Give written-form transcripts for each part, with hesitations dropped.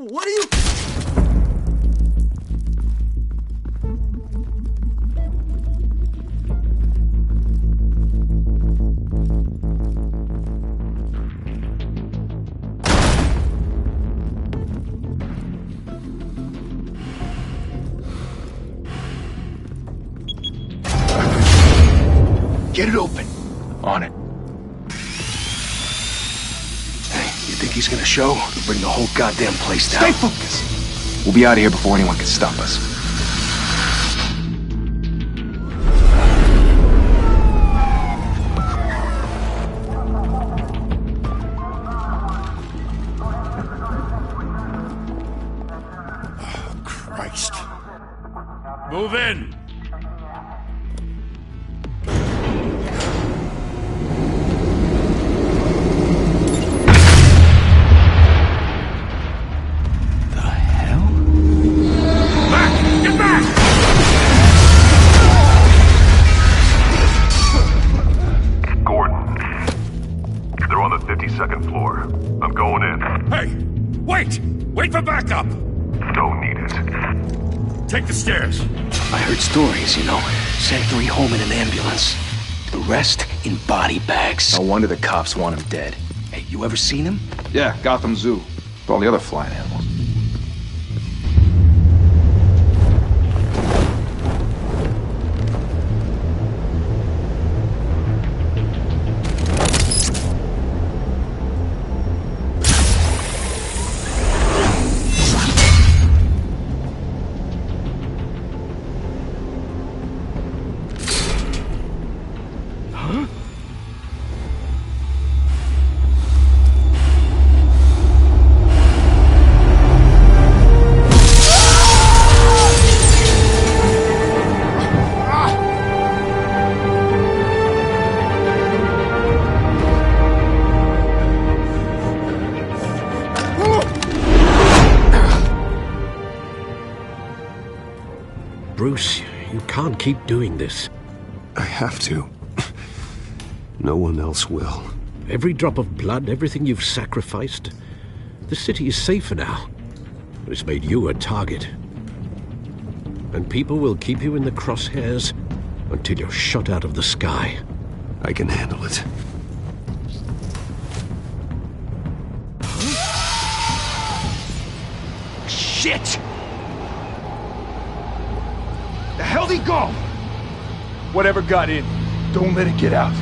What are you... Get it open. On it. Hey, you think he's gonna show? We'll bring the whole goddamn place down. Stay focused! We'll be out of here before anyone can stop us. Oh, Christ. Move in! Second floor. I'm going in. Hey! Wait! Wait for backup! Don't need it. Take the stairs. I heard stories, you know. Sent 3 home in an ambulance. The rest in body bags. No wonder the cops want him dead. Hey, you ever seen him? Yeah, Gotham Zoo. With all the other flying animals. Bruce, you can't keep doing this. I have to. No one else will. Every drop of blood, everything you've sacrificed. The city is safer now. It's made you a target. And people will keep you in the crosshairs until you're shot out of the sky. I can handle it. Shit! The hell'd he go? Whatever got in, don't let it get out.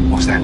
What's that?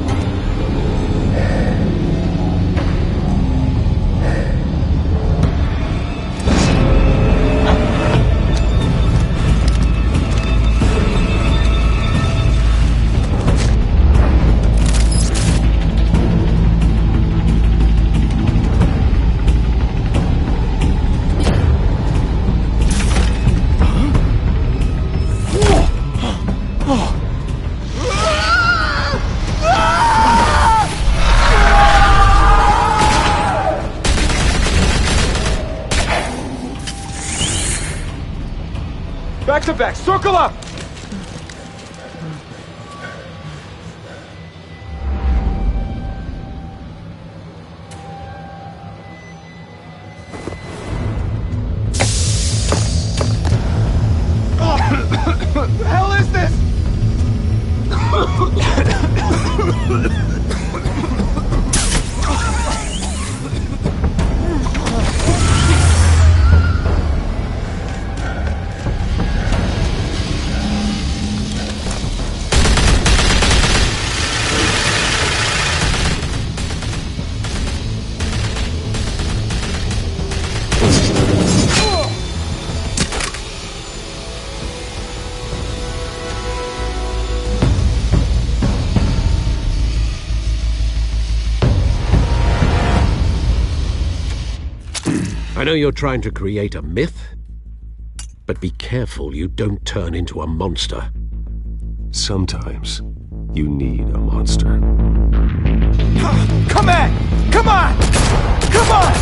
Back to back, circle up! What the hell is this? I know you're trying to create a myth, but be careful you don't turn into a monster. Sometimes you need a monster. Come on! Come on! Come on!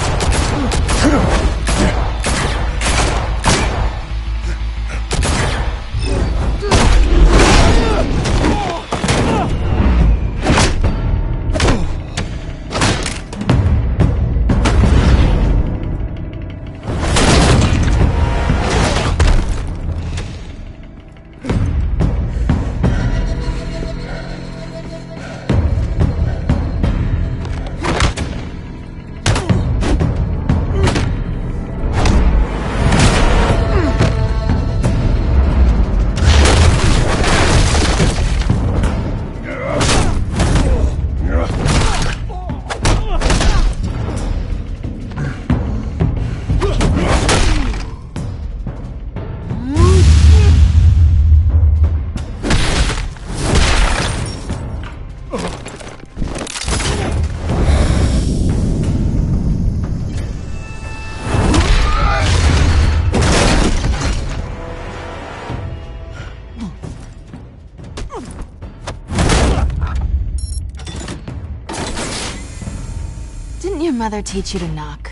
Didn't your mother teach you to knock?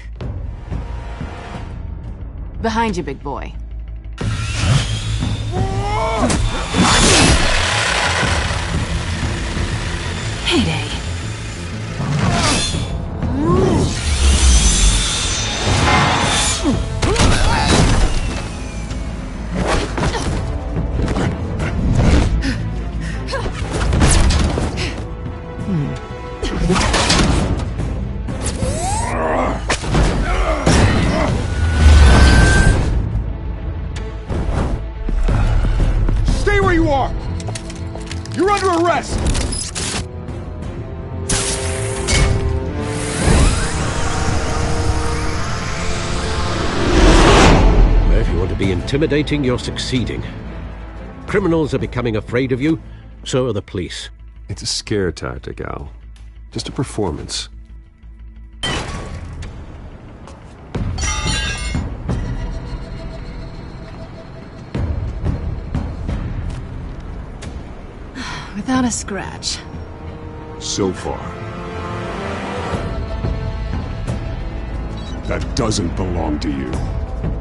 Behind you, big boy. Heyday. Stay where you are! You're under arrest! If you want to be intimidating, you're succeeding. Criminals are becoming afraid of you, so are the police. It's a scare tactic, Al. Just a performance. Without a scratch. So far. That doesn't belong to you.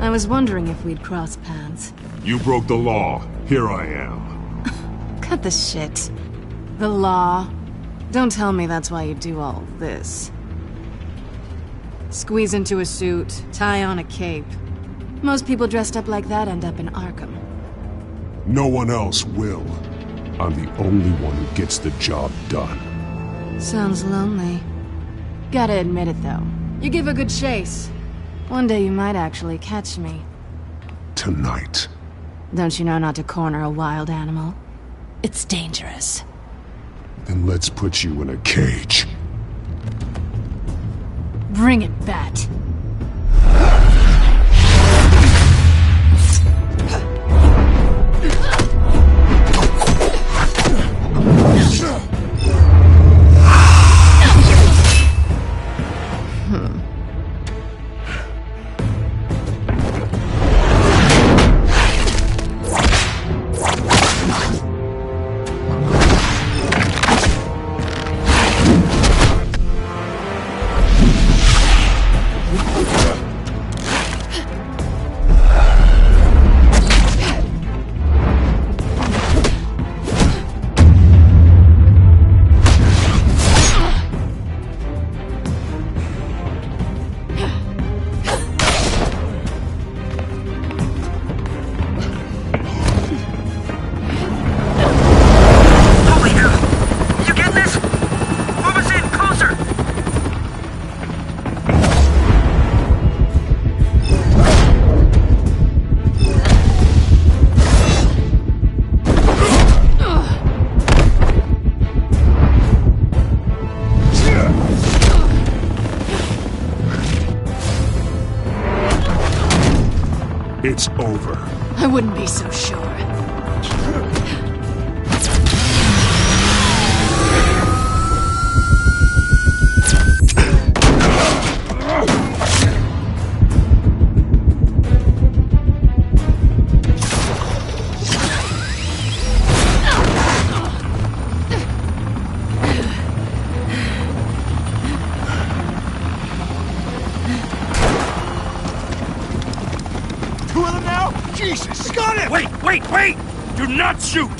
I was wondering if we'd cross paths. You broke the law. Here I am. Cut the shit. The law. Don't tell me that's why you do all this. Squeeze into a suit, tie on a cape. Most people dressed up like that end up in Arkham. No one else will. I'm the only one who gets the job done. Sounds lonely. Gotta admit it, though. You give a good chase. One day you might actually catch me. Tonight. Don't you know not to corner a wild animal? It's dangerous. Then let's put you in a cage. Bring it, Bat. It's over. I wouldn't be so sure. Wait, wait! Do not shoot!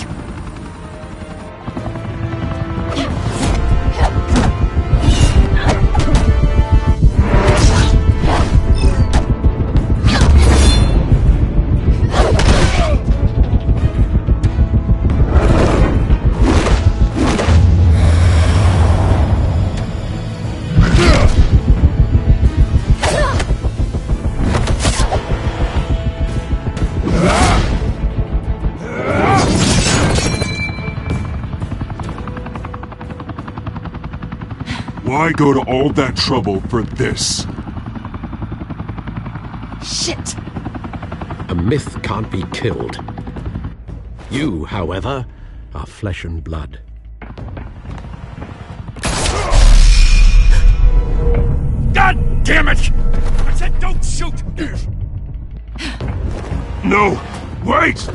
Why go to all that trouble for this? Shit! A myth can't be killed. You, however, are flesh and blood. God damn it! I said don't shoot! No! Wait!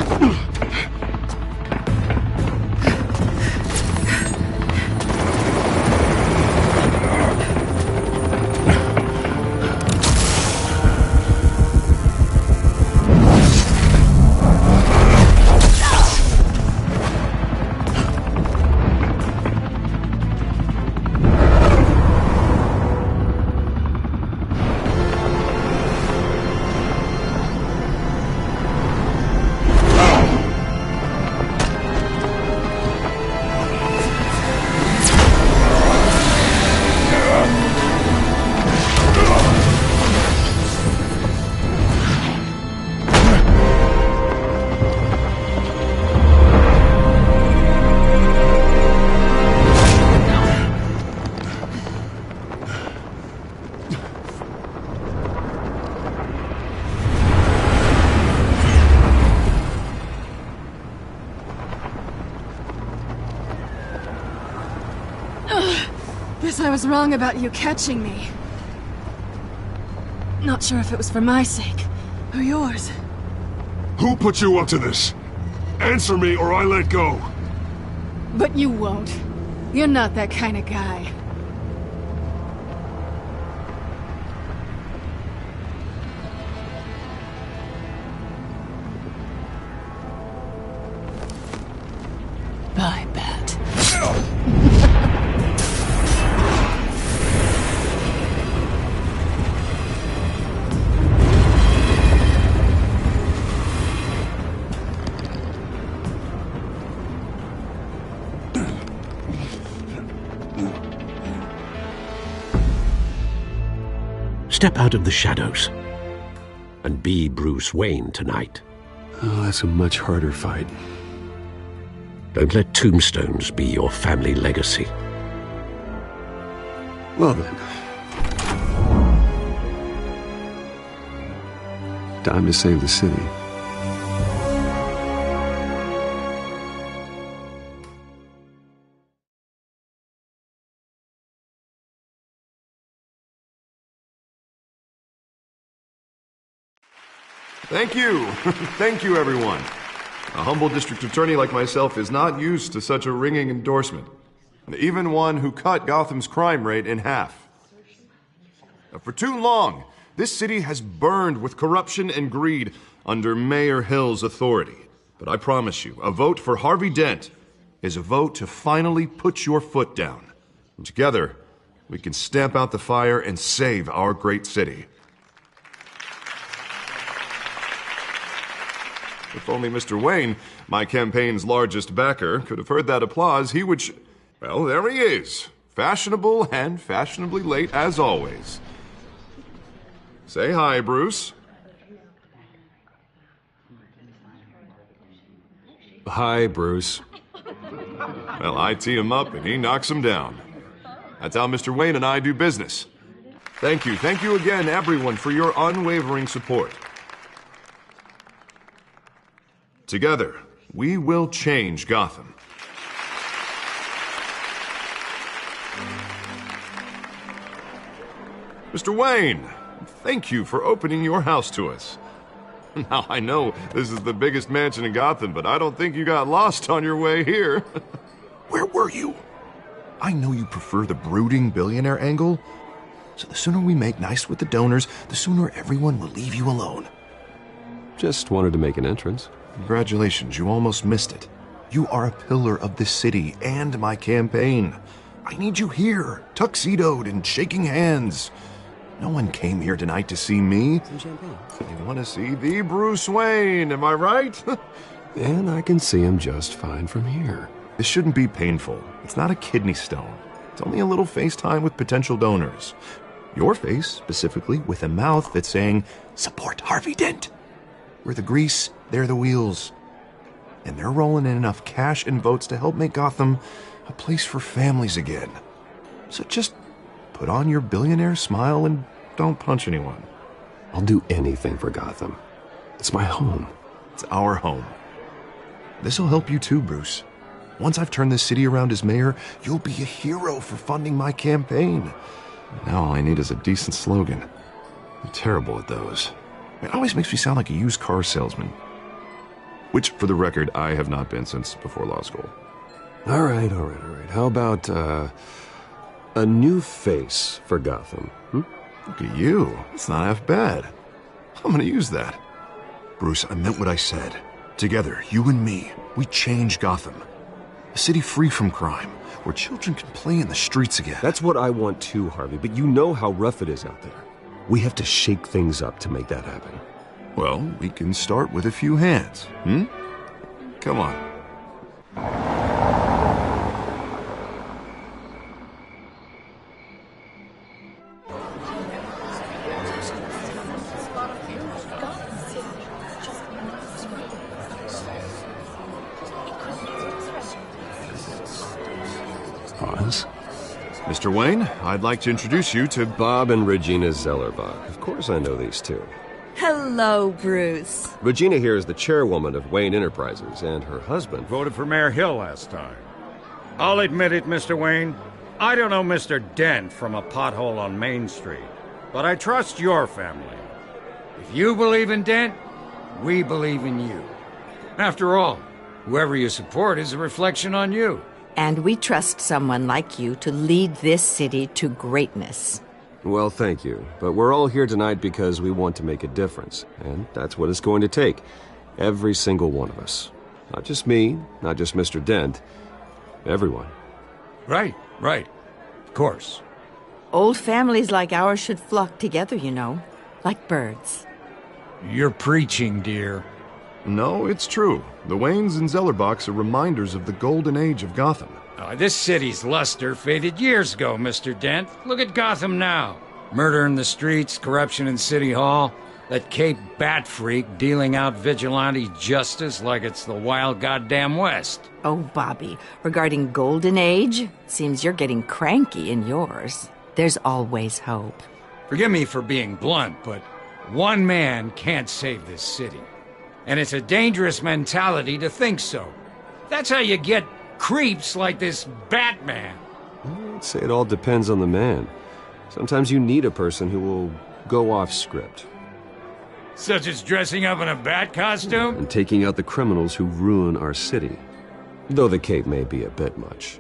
Guess I was wrong about you catching me. Not sure if it was for my sake, or yours. Who put you up to this? Answer me or I let go. But you won't. You're not that kind of guy. Bye, Bat. Step out of the shadows and be Bruce Wayne tonight. Oh, that's a much harder fight. Don't let tombstones be your family legacy. Well then. Time to save the city. Thank you. Thank you, everyone. A humble district attorney like myself is not used to such a ringing endorsement. And even one who cut Gotham's crime rate in half. For too long, this city has burned with corruption and greed under Mayor Hill's authority. But I promise you, a vote for Harvey Dent is a vote to finally put your foot down. And together, we can stamp out the fire and save our great city. If only Mr. Wayne, my campaign's largest backer, could have heard that applause, he would well, there he is. Fashionable and fashionably late as always. Say hi, Bruce. Hi, Bruce. Well, I tee him up and he knocks him down. That's how Mr. Wayne and I do business. Thank you. Thank you again, everyone, for your unwavering support. Together, we will change Gotham. Mr. Wayne, thank you for opening your house to us. Now, I know this is the biggest mansion in Gotham, but I don't think you got lost on your way here. Where were you? I know you prefer the brooding billionaire angle, so the sooner we make nice with the donors, the sooner everyone will leave you alone. Just wanted to make an entrance. Congratulations, you almost missed it. You are a pillar of this city and my campaign. I need you here, tuxedoed and shaking hands. No one came here tonight to see me. Some champagne. They want to see the Bruce Wayne, am I right? And I can see him just fine from here. This shouldn't be painful. It's not a kidney stone. It's only a little FaceTime with potential donors. Your face, specifically, with a mouth that's saying, support Harvey Dent. We're the grease, they're the wheels. And they're rolling in enough cash and votes to help make Gotham a place for families again. So just put on your billionaire smile and don't punch anyone. I'll do anything for Gotham. It's my home. It's our home. This'll help you too, Bruce. Once I've turned this city around as mayor, you'll be a hero for funding my campaign. Now all I need is a decent slogan. I'm terrible at those. It always makes me sound like a used car salesman. Which, for the record, I have not been since before law school. All right. How about, a new face for Gotham? Look at you. It's not half bad. I'm gonna use that. Bruce, I meant what I said. Together, you and me, we change Gotham. A city free from crime, where children can play in the streets again. That's what I want too, Harvey, but you know how rough it is out there. We have to shake things up to make that happen. Well, we can start with a few hands, Come on. Pause. Mr. Wayne, I'd like to introduce you to Bob and Regina Zellerbach. Of course I know these two. Hello, Bruce. Regina here is the chairwoman of Wayne Enterprises, and her husband... Voted for Mayor Hill last time. I'll admit it, Mr. Wayne. I don't know Mr. Dent from a pothole on Main Street, but I trust your family. If you believe in Dent, we believe in you. After all, whoever you support is a reflection on you. And we trust someone like you to lead this city to greatness. Well, thank you. But we're all here tonight because we want to make a difference. And that's what it's going to take. Every single one of us. Not just me, not just Mr. Dent. Everyone. Right. Of course. Old families like ours should flock together, you know. Like birds. You're preaching, dear. No, it's true. The Waynes and Zellerbachs are reminders of the golden age of Gotham. This city's luster faded years ago, Mr. Dent. Look at Gotham now. Murder in the streets, corruption in City Hall, that Cape Bat freak dealing out vigilante justice like it's the wild goddamn West. Oh, Bobby, regarding Golden Age, seems you're getting cranky in yours. There's always hope. Forgive me for being blunt, but one man can't save this city. And it's a dangerous mentality to think so. That's how you get creeps like this Batman. I'd say it all depends on the man. Sometimes you need a person who will go off script. Such as dressing up in a bat costume? And taking out the criminals who ruin our city. Though the cape may be a bit much.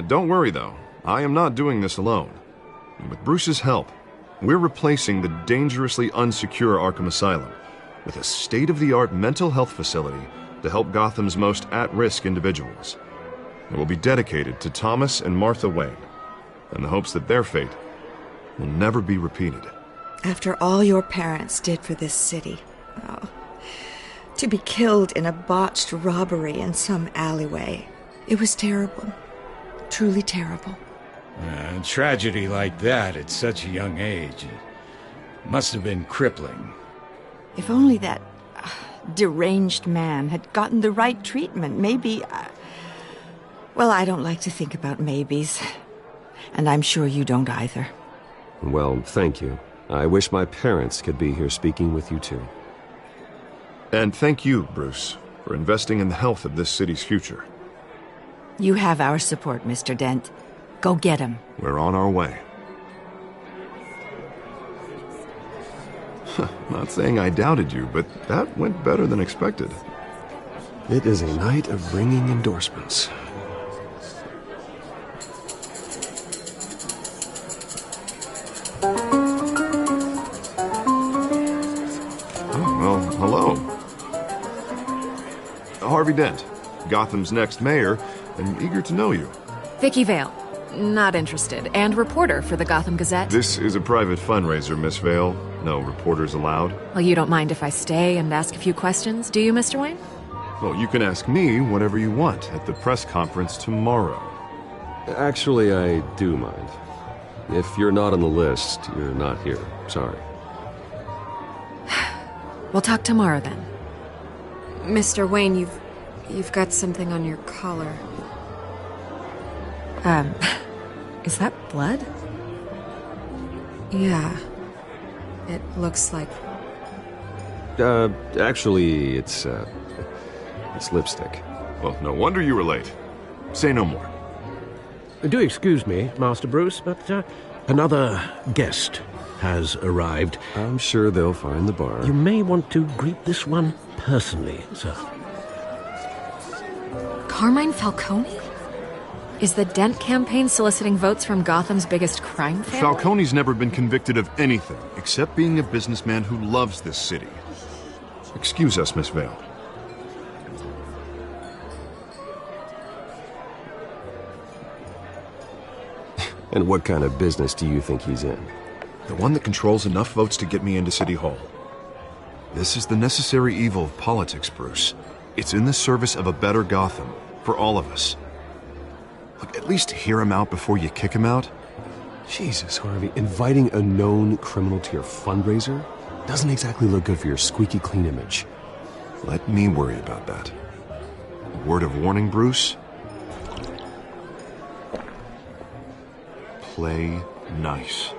Don't worry, though. I am not doing this alone. And with Bruce's help, we're replacing the dangerously unsecure Arkham Asylum with a state-of-the-art mental health facility to help Gotham's most at-risk individuals. It will be dedicated to Thomas and Martha Wayne, in the hopes that their fate will never be repeated. After all your parents did for this city, to be killed in a botched robbery in some alleyway, it was terrible. Truly terrible. A tragedy like that at such a young age, it must have been crippling. If only that deranged man had gotten the right treatment, maybe... Well, I don't like to think about maybes. And I'm sure you don't either. Well, thank you. I wish my parents could be here speaking with you too. And thank you, Bruce, for investing in the health of this city's future. You have our support, Mr. Dent. Go get him. We're on our way. Not saying I doubted you, but that went better than expected. It is a night of ringing endorsements. Oh, well, hello. Harvey Dent, Gotham's next mayor, and eager to know you. Vicky Vale. Not interested. And reporter for the Gotham Gazette. This is a private fundraiser, Miss Vale. No reporters allowed. Well, you don't mind if I stay and ask a few questions, do you, Mr. Wayne? Well, you can ask me whatever you want at the press conference tomorrow. Actually, I do mind. If you're not on the list, you're not here. Sorry. We'll talk tomorrow then. Mr. Wayne, you've got something on your collar. Is that blood? Yeah. It looks like... Actually, it's lipstick. Well, no wonder you were late. Say no more. Do excuse me, Master Bruce, but another guest has arrived. I'm sure they'll find the bar. You may want to greet this one personally, sir. Carmine Falcone? Is the Dent campaign soliciting votes from Gotham's biggest crime family? Falcone's never been convicted of anything, except being a businessman who loves this city. Excuse us, Miss Vale. And what kind of business do you think he's in? The one that controls enough votes to get me into City Hall. This is the necessary evil of politics, Bruce. It's in the service of a better Gotham, for all of us. Look, at least hear him out before you kick him out. Jesus, Harvey, inviting a known criminal to your fundraiser doesn't exactly look good for your squeaky clean image. Let me worry about that. A word of warning, Bruce. Play nice.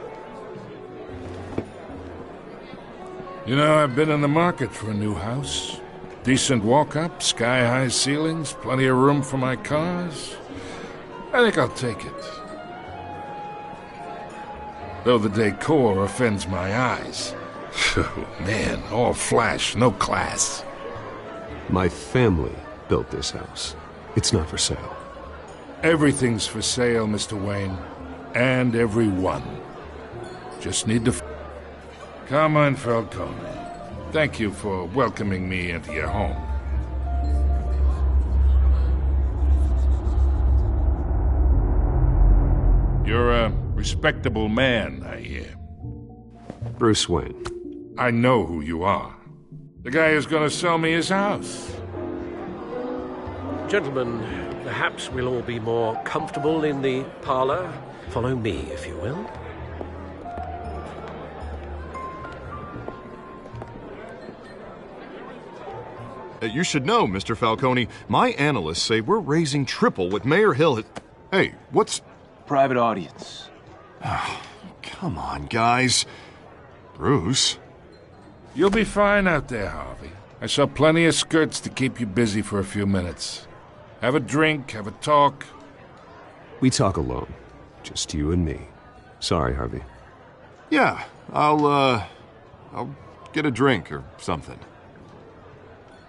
You know, I've been in the market for a new house. Decent walk-up, sky-high ceilings, plenty of room for my cars. I think I'll take it. Though the decor offends my eyes. Oh, man, all flash, no class. My family built this house. It's not for sale. Everything's for sale, Mr. Wayne. And everyone. Just need to... Carmine Falcone, thank you for welcoming me into your home. You're a respectable man, I hear. Bruce Wayne. I know who you are. The guy who's gonna sell me his house. Gentlemen, perhaps we'll all be more comfortable in the parlor. Follow me, if you will. You should know, Mr. Falcone, my analysts say we're raising triple what Mayor Hill had... Hey, what's... Private audience. Oh, come on, guys. Bruce? You'll be fine out there, Harvey. I saw plenty of skirts to keep you busy for a few minutes. Have a drink, have a talk. We talk alone. Just you and me. Sorry, Harvey. Yeah, I'll get a drink or something.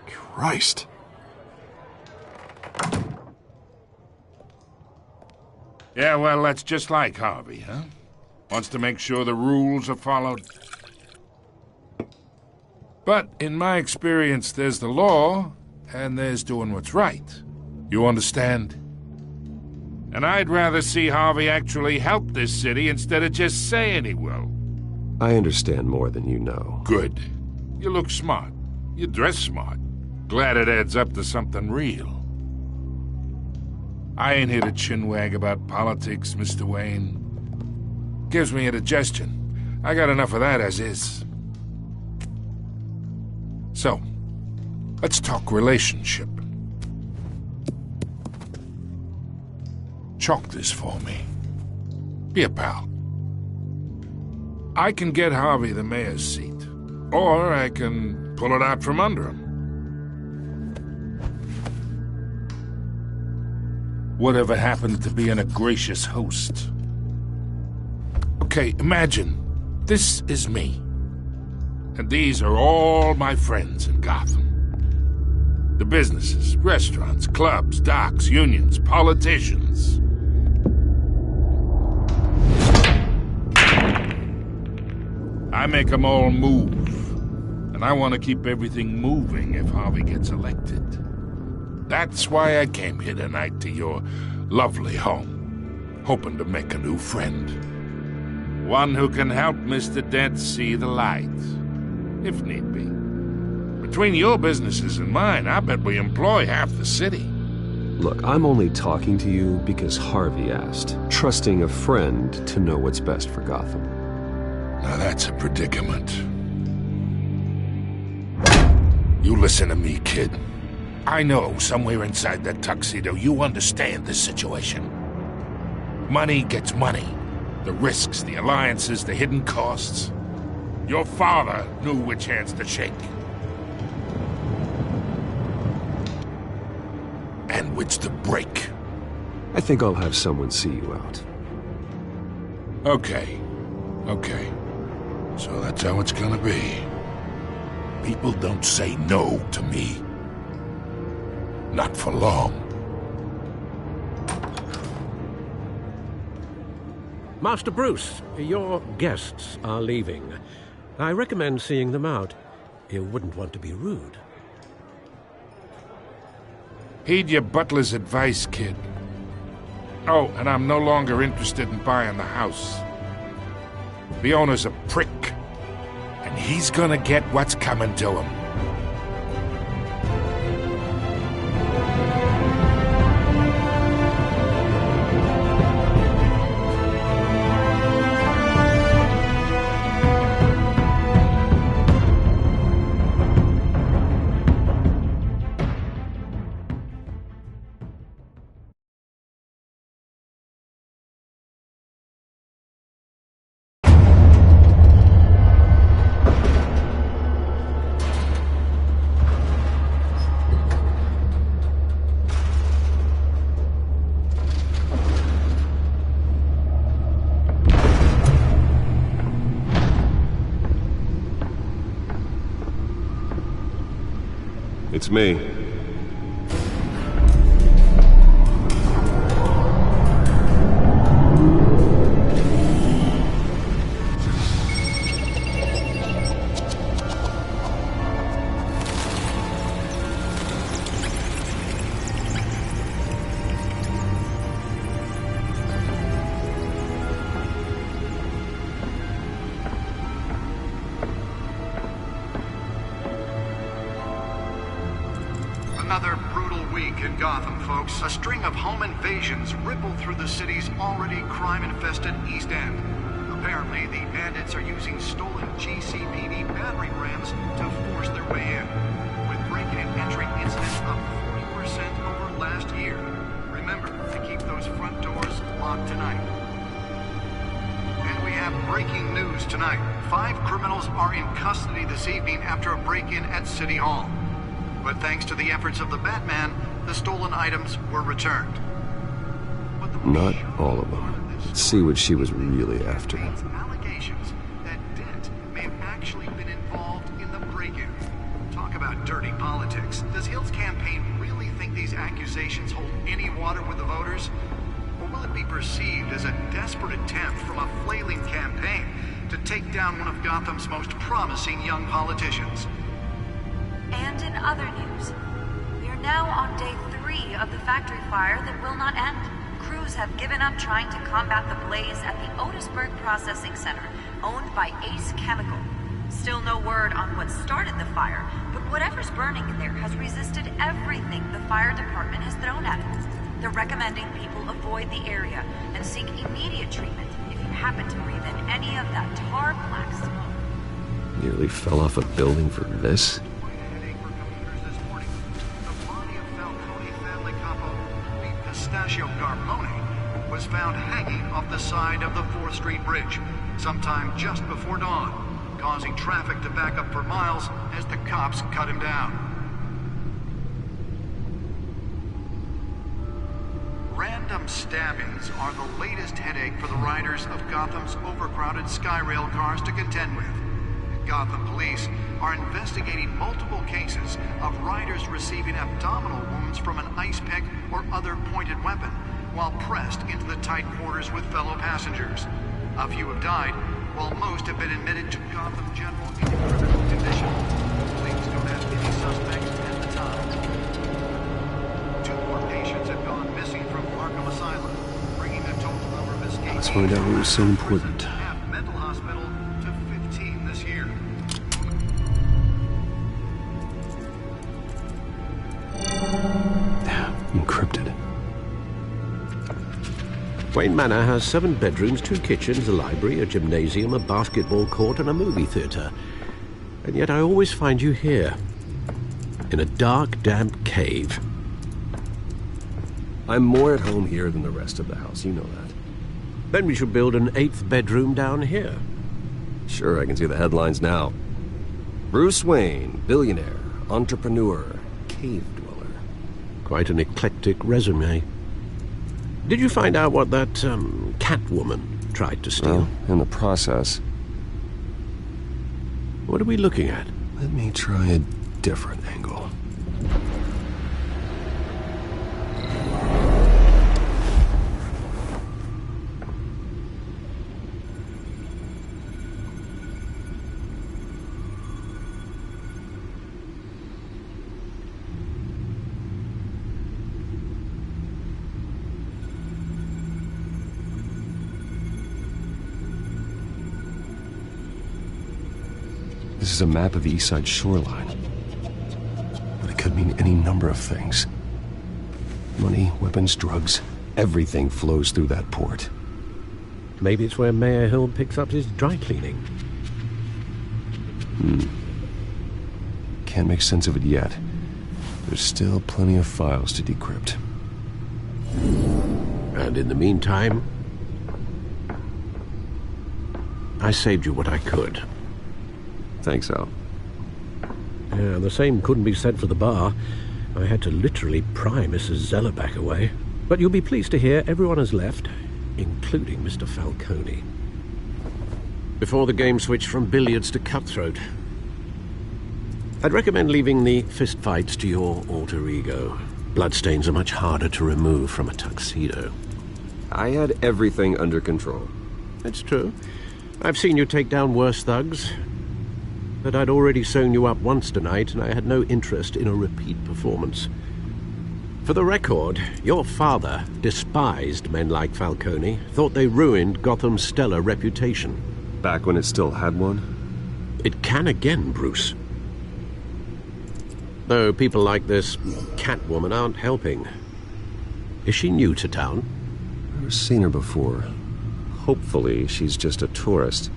Christ. Yeah, well, that's just like Harvey, huh? Wants to make sure the rules are followed. But in my experience, there's the law, and there's doing what's right. You understand? And I'd rather see Harvey actually help this city instead of just saying he will. I understand more than you know. Good. You look smart. You dress smart. Glad it adds up to something real. I ain't here to chinwag about politics, Mr. Wayne. Gives me indigestion. I got enough of that as is. So, let's talk relationship. Chalk this for me. Be a pal. I can get Harvey the mayor's seat, or I can pull it out from under him. Whatever happened to being a gracious host? Okay, imagine, this is me. And these are all my friends in Gotham. The businesses, restaurants, clubs, docks, unions, politicians. I make them all move. And I want to keep everything moving if Harvey gets elected. That's why I came here tonight to your lovely home, hoping to make a new friend. One who can help Mr. Dent see the light, if need be. Between your businesses and mine, I bet we employ half the city. Look, I'm only talking to you because Harvey asked, trusting a friend to know what's best for Gotham. Now that's a predicament. You listen to me, kid. I know somewhere inside that tuxedo you understand this situation. Money gets money. The risks, the alliances, the hidden costs. Your father knew which hands to shake. And which to break. I think I'll have someone see you out. Okay. So that's how it's gonna be. People don't say no to me. Not for long. Master Bruce, your guests are leaving. I recommend seeing them out. You wouldn't want to be rude. Heed your butler's advice, kid. Oh, and I'm no longer interested in buying the house. The owner's a prick, and he's gonna get what's coming to him. It's me. Another brutal week in Gotham, folks. A string of home invasions rippled through the city's already crime-infested East End. Apparently, the bandits are using stolen GCPD battering rams to force their way in, with break-in and entry incidents up 40% over last year. Remember to keep those front doors locked tonight. And we have breaking news tonight. 5 criminals are in custody this evening after a break-in at City Hall. But thanks to the efforts of the Batman, the stolen items were returned. Not all of them. Let's see what she was really after. Allegations that Dent may have actually been involved in the break-in. Talk about dirty politics. Does Hill's campaign really think these accusations hold any water with the voters? Or will it be perceived as a desperate attempt from a flailing campaign to take down one of Gotham's most promising young politicians? And in other news, we are now on day 3 of the factory fire that will not end. Crews have given up trying to combat the blaze at the Otisburg Processing Center, owned by Ace Chemical. Still no word on what started the fire, but whatever's burning in there has resisted everything the fire department has thrown at it. They're recommending people avoid the area and seek immediate treatment if you happen to breathe in any of that tar black smoke. Nearly fell off a building for this? Pistachio Garmone was found hanging off the side of the 4th Street Bridge sometime just before dawn, causing traffic to back up for miles as the cops cut him down. Random stabbings are the latest headache for the riders of Gotham's overcrowded Skyrail cars to contend with. Gotham police are investigating multiple cases of riders receiving abdominal wounds from an ice pick or other pointed weapon while pressed into the tight quarters with fellow passengers. A few have died, while most have been admitted to Gotham General in critical condition. Police don't have any suspects at the time. gone missing from Arkham Asylum, bringing the total number of escapes. Let's find out what was so important. Mental hospital to 15 this year. Encrypted. Wayne Manor has 7 bedrooms, 2 kitchens, a library, a gymnasium, a basketball court, and a movie theater. And yet I always find you here, in a dark, damp cave. I'm more at home here than the rest of the house, you know that. Then we should build an 8th bedroom down here. Sure, I can see the headlines now. Bruce Wayne, billionaire, entrepreneur, cave dweller. Quite an eclectic resume. Did you find out what that, Catwoman tried to steal? Well, in the process. What are we looking at? Let me try a different angle. This is a map of the East Side shoreline. But it could mean any number of things. Money, weapons, drugs, everything flows through that port. Maybe it's where Mayor Hill picks up his dry cleaning. Can't make sense of it yet. There's still plenty of files to decrypt. And in the meantime, I saved you what I could. Thanks, Al. Yeah, the same couldn't be said for the bar. I had to literally pry Mrs. Zellerback away. But you'll be pleased to hear everyone has left, including Mr. Falcone. Before the game switched from billiards to cutthroat. I'd recommend leaving the fistfights to your alter ego. Bloodstains are much harder to remove from a tuxedo. I had everything under control. It's true. I've seen you take down worse thugs. But I'd already sewn you up once tonight, and I had no interest in a repeat performance. For the record, your father despised men like Falcone, thought they ruined Gotham's stellar reputation. Back when it still had one? It can again, Bruce. Though people like this Catwoman aren't helping. Is she new to town? Never seen her before. Hopefully, she's just a tourist.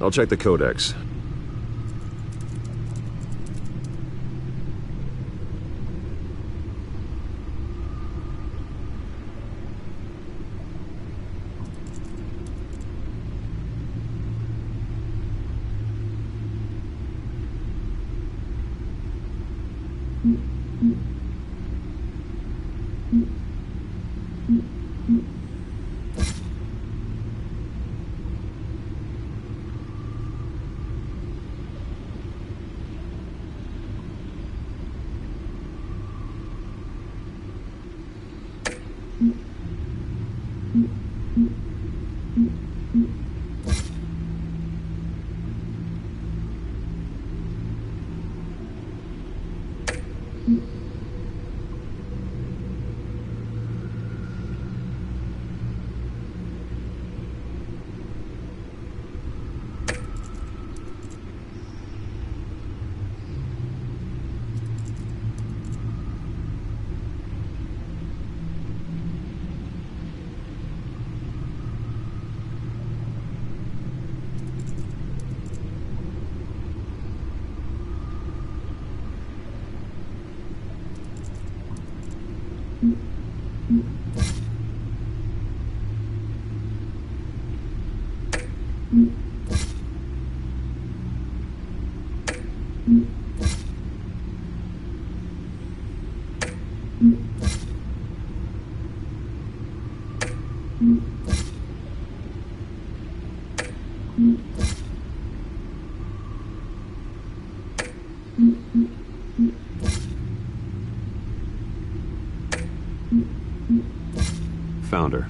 I'll check the codex. Found her.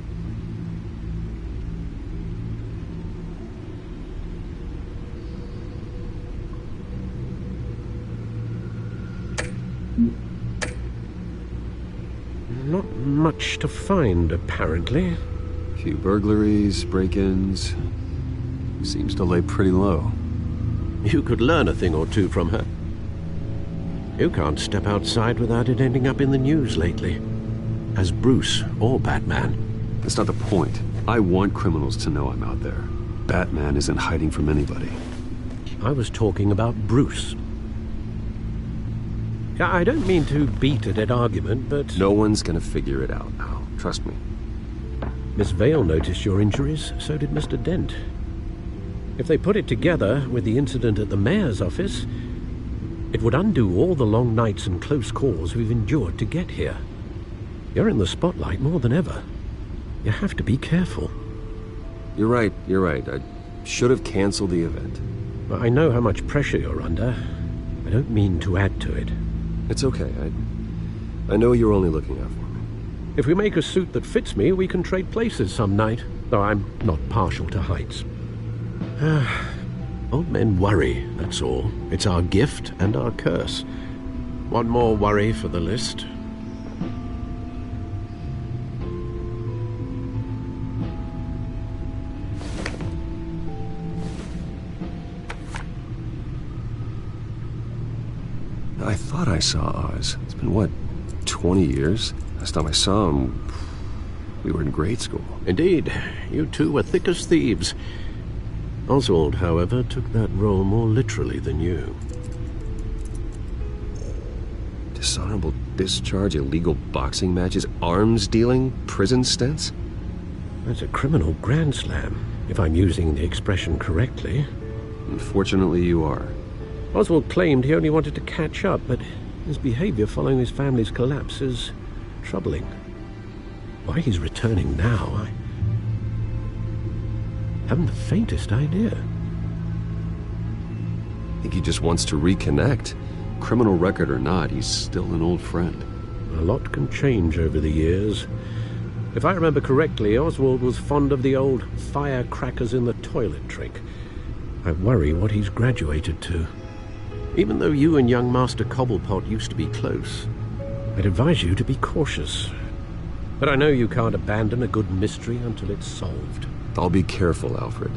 much to find, apparently. A few burglaries, break-ins. Seems to lay pretty low. You could learn a thing or two from her. You can't step outside without it ending up in the news lately. As Bruce or Batman. That's not the point. I want criminals to know I'm out there. Batman isn't hiding from anybody. I was talking about Bruce. I don't mean to beat a dead argument, but... No one's gonna figure it out now. Trust me. Miss Vale noticed your injuries, so did Mr. Dent. If they put it together with the incident at the mayor's office, it would undo all the long nights and close calls we've endured to get here. You're in the spotlight more than ever. You have to be careful. You're right. I should have canceled the event. Well, I know how much pressure you're under. I don't mean to add to it. It's okay. I know you're only looking out for me. If we make a suit that fits me, we can trade places some night. Though I'm not partial to heights. Old men worry, that's all. It's our gift and our curse. One more worry for the list. I thought I saw Oz. It's been, what, 20 years? Last time I saw him, we were in grade school. Indeed. You two were thick as thieves. Oswald, however, took that role more literally than you. Dishonorable discharge, illegal boxing matches, arms dealing, prison stints? That's a criminal grand slam, if I'm using the expression correctly. Unfortunately, you are. Oswald claimed he only wanted to catch up, but his behavior following his family's collapse is troubling. Why he's returning now, I haven't the faintest idea. I think he just wants to reconnect. Criminal record or not, he's still an old friend. A lot can change over the years. If I remember correctly, Oswald was fond of the old firecrackers in the toilet trick. I worry what he's graduated to. Even though you and young Master Cobblepot used to be close, I'd advise you to be cautious. But I know you can't abandon a good mystery until it's solved. I'll be careful, Alfred.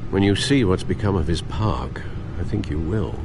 When you see what's become of his park, I think you will.